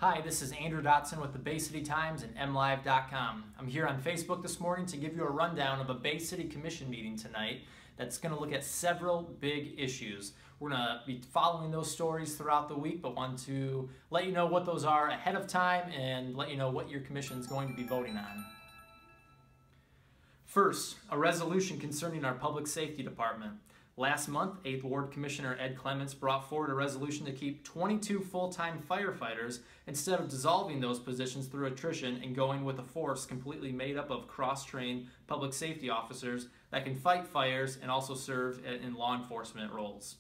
Hi, this is Andrew Dotson with the Bay City Times and MLive.com. I'm here on Facebook this morning to give you a rundown of a Bay City Commission meeting tonight that's going to look at several big issues. We're going to be following those stories throughout the week, but want to let you know what those are ahead of time and let you know what your commission is going to be voting on. First, a resolution concerning our Public Safety Department. Last month, 8th Ward Commissioner Ed Clements brought forward a resolution to keep 22 full-time firefighters instead of dissolving those positions through attrition and going with a force completely made up of cross-trained public safety officers that can fight fires and also serve in law enforcement roles.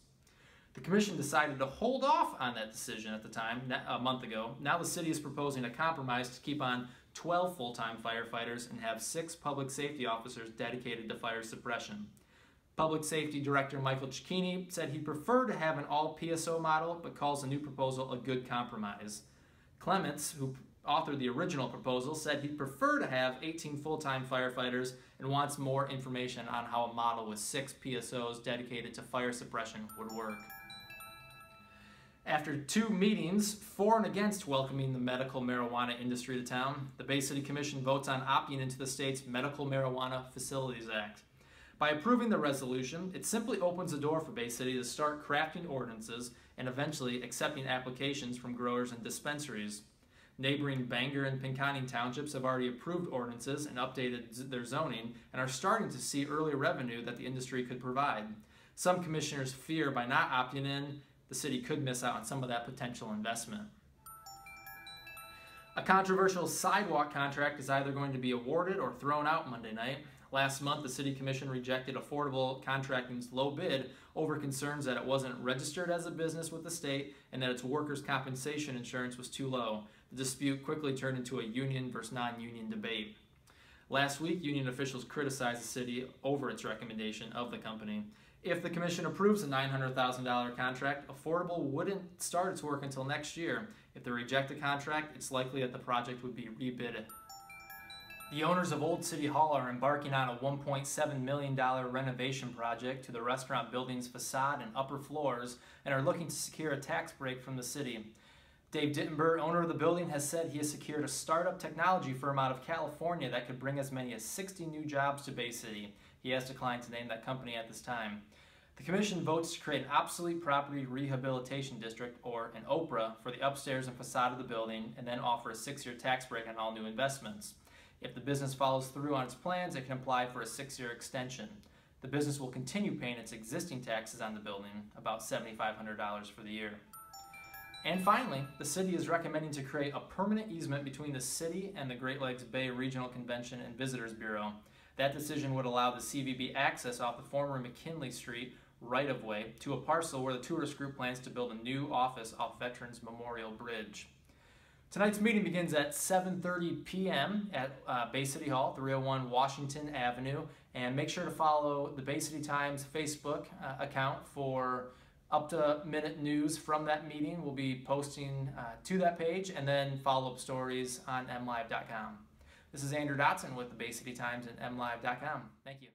The Commission decided to hold off on that decision at the time, a month ago. Now the city is proposing a compromise to keep on 12 full-time firefighters and have 6 public safety officers dedicated to fire suppression. Public Safety Director Michael Cicchini said he'd prefer to have an all-PSO model, but calls the new proposal a good compromise. Clements, who authored the original proposal, said he'd prefer to have 18 full-time firefighters and wants more information on how a model with 6 PSOs dedicated to fire suppression would work. After 2 meetings for and against welcoming the medical marijuana industry to town, the Bay City Commission votes on opting into the state's Medical Marijuana Facilities Act. By approving the resolution, it simply opens the door for Bay City to start crafting ordinances and eventually accepting applications from growers and dispensaries. Neighboring Bangor and Pinconning townships have already approved ordinances and updated their zoning and are starting to see early revenue that the industry could provide. Some commissioners fear by not opting in, the city could miss out on some of that potential investment. A controversial sidewalk contract is either going to be awarded or thrown out Monday night. Last month, the City Commission rejected Affordable Contracting's low bid over concerns that it wasn't registered as a business with the state and that its workers' compensation insurance was too low. The dispute quickly turned into a union versus non-union debate. Last week, union officials criticized the city over its recommendation of the company. If the Commission approves a $900,000 contract, Affordable wouldn't start its work until next year. If they reject the contract, it's likely that the project would be rebid. The owners of Old City Hall are embarking on a $1.7 million renovation project to the restaurant building's facade and upper floors and are looking to secure a tax break from the city. Dave Dittenberg, owner of the building, has said he has secured a startup technology firm out of California that could bring as many as 60 new jobs to Bay City. He has declined to name that company at this time. The Commission votes to create an obsolete property rehabilitation district, or an OPRA, for the upstairs and facade of the building and then offer a 6-year tax break on all new investments. If the business follows through on its plans, it can apply for a 6-year extension. The business will continue paying its existing taxes on the building, about $7,500 for the year. And finally, the city is recommending to create a permanent easement between the city and the Great Lakes Bay Regional Convention and Visitors Bureau. That decision would allow the CVB access off the former McKinley Street right-of-way to a parcel where the tourist group plans to build a new office off Veterans Memorial Bridge. Tonight's meeting begins at 7:30 p.m. at Bay City Hall, 301 Washington Avenue, and make sure to follow the Bay City Times Facebook account for up-to-minute news from that meeting. We'll be posting to that page and then follow-up stories on MLive.com. This is Andrew Dotson with the Bay City Times and MLive.com. Thank you.